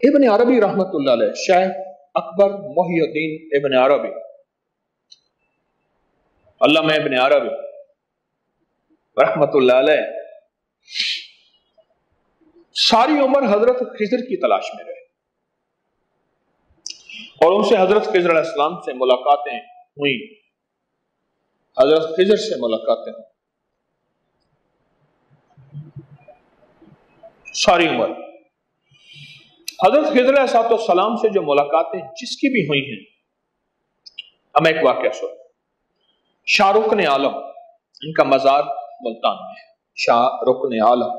ابن عربی رحمۃ اللہ علیہ، شیخ اکبر محی الدین ابن عربی، علامہ ابن عربی رحمۃ اللہ علیہ ساری عمر حضرت خضر کی تلاش میں رہے اور ان سے حضرت خضر علیہ السلام سے ملاقاتیں ہوئی، حضرت خضر سے ملاقاتیں ہوئی ساری عمر۔ حضرت خضر علیہ السلام سے جو ملاقاتیں جس کی بھی ہوئی ہیں، ہم ایک واقعہ سن۔ شاہ رکن عالم، ان کا مزار ملتان میں ہے، شاہ رکن عالم،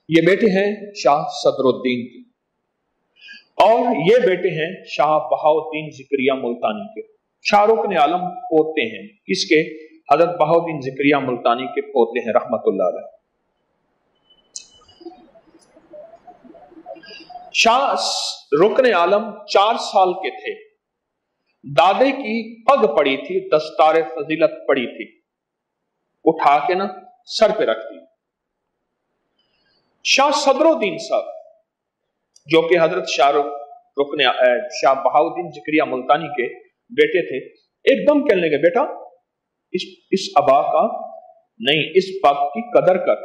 یہ بیٹے ہیں شاہ صدر الدین کے، اور یہ بیٹے ہیں شاہ بہاؤالدین زکریا ملتانی کے۔ شاہ رکن عالم پوتے ہیں کس کے؟ حضرت بہاؤالدین زکریا ملتانی کے پوتے ہیں رحمت اللہ علیہ۔ شاہ رکن عالم 4 سال کے تھے، دادے کی پگ پڑی تھی، دستار فضیلت پڑی تھی، اٹھا کے نا سر پہ رکھ دی۔ شاہ صدر الدین صاحب جو کہ حضرت شاہ بہاؤالدین زکریا ملتانی کے بیٹے تھے، ایک دم کہنے لگے بیٹا اس ابا کا نہیں، اس پگ کی قدر کر،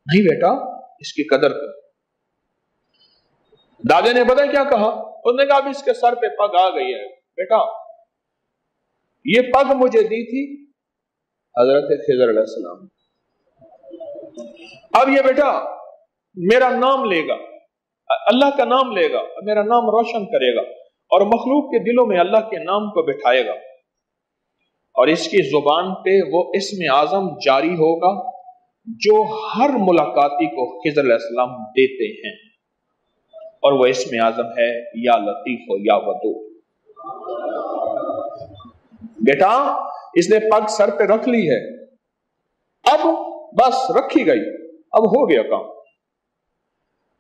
نہیں بیٹا اس کی قدر کر۔ دادے نے پتہ کیا کہا؟ انہوں نے کہا اب اس کے سر پہ پگ آ گئی ہے، بیٹا یہ پگ مجھے دی تھی حضرت خضر علیہ السلام، اب یہ بیٹا میرا نام لے گا، اللہ کا نام لے گا، میرا نام روشن کرے گا اور مخلوق کے دلوں میں اللہ کے نام کو بٹھائے گا، اور اس کی زبان پہ وہ اسم اعظم جاری ہوگا جو ہر ملاقاتی کو خضر علیہ السلام دیتے ہیں، اور وہ اسم اعظم ہے یا لطیف و یا ودود۔ بیٹا اس نے پگ سر پہ رکھ لی ہے، اب بس رکھی گئی، اب ہو گیا کام۔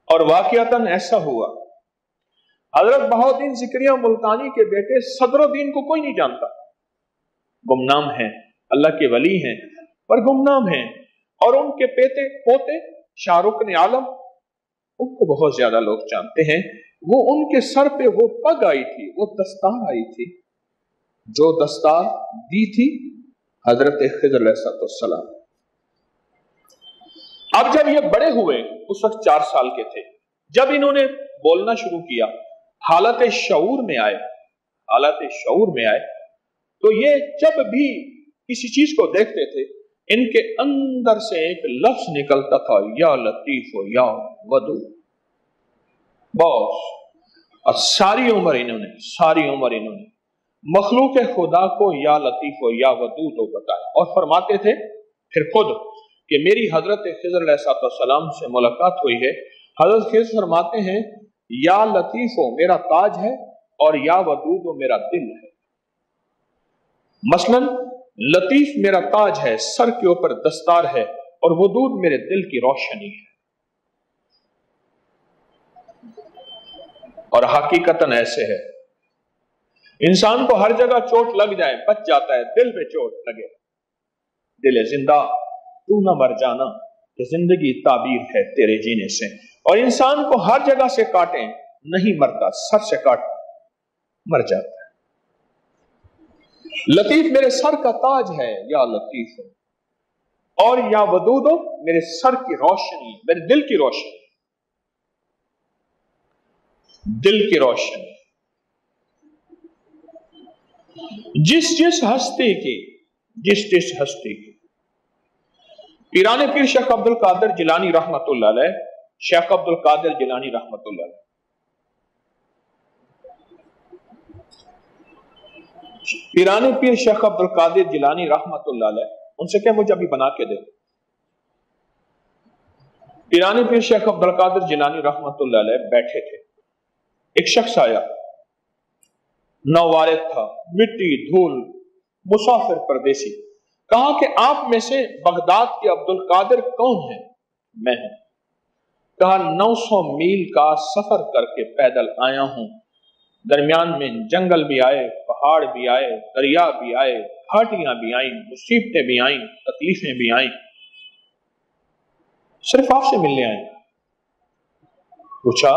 اور واقعتاً ایسا ہوا۔ حضرت بہاؤالدین زکریا ملتانی کے بیٹے صدر الدین کو کوئی نہیں جانتا، گمنام ہیں، اللہ کے ولی ہیں پر گمنام ہیں، اور ان کے پوتے شاہ رکن عالم ان کو بہت زیادہ لوگ جانتے ہیں۔ وہ ان کے سر پہ وہ پگ آئی تھی، وہ دستار آئی تھی جو دستار دی تھی حضرت خضر علیہ السلام۔ اب جب یہ بڑے ہوئے، اس وقت 4 سال کے تھے، جب انہوں نے بولنا شروع کیا، حالت شعور میں آئے، تو یہ جب بھی کسی چیز کو دیکھتے تھے ان کے اندر سے ایک لفظ نکلتا تھا، یا لطیف و یا ودود۔ بس اور ساری عمر انہوں نے مخلوق خدا کو یا لطیف و یا ودود بتایا، اور فرماتے تھے پھر خود کہ میری حضرت خضر علیہ السلام سے ملاقات ہوئی ہے، حضرت خضر فرماتے ہیں یا لطیف و میرا تاج ہے اور یا ودود و میرا دل ہے۔ مثلا لطیف میرا تاج ہے، سر کے اوپر دستار ہے، اور ودود میرے دل کی روشنی ہے۔ اور حقیقتاً ایسے ہے، انسان کو ہر جگہ چوٹ لگ جائے بچ جاتا ہے، دل پہ چوٹ لگے، دل زندہ تو نہ مر جانا کہ زندگی تعبیر ہے تیرے جینے سے۔ اور انسان کو ہر جگہ سے کاٹیں نہیں مرتا، سر سے کاٹ مر جاتا ہے۔ لطیف میرے سر کا تاج ہے، یا لطیف، اور یا ودود میرے سر کی روشنی، میرے دل کی روشنی، دل کی روشنی۔ جس ہستی کی پیران پیر شیخ عبد القادر جیلانی رحمت اللہ علیہ، شیخ عبد القادر جیلانی رحمت اللہ علیہ، پیران پیر شیخ عبد القادر جیلانی رحمت اللہ علیہ، ان سے کہ مجھے ابھی بنا کے دے۔ پیران پیر شیخ عبد القادر جیلانی رحمت اللہ علیہ بیٹھے تھے، ایک شخص آیا، نووارد تھا، مٹی دھول، مسافر پردیسی، کہا کہ آپ میں سے بغداد کے عبد القادر کون ہیں؟ میں ہوں۔ کہا 900 میل کا سفر کر کے پیدل آیا ہوں، درمیان میں جنگل بھی آئے، پہاڑ بھی آئے، دریا بھی آئے، گھاٹیاں بھی آئیں، مصیبتیں بھی آئیں، تکلیفیں بھی آئیں، صرف آپ سے ملنے آئے۔ پوچھا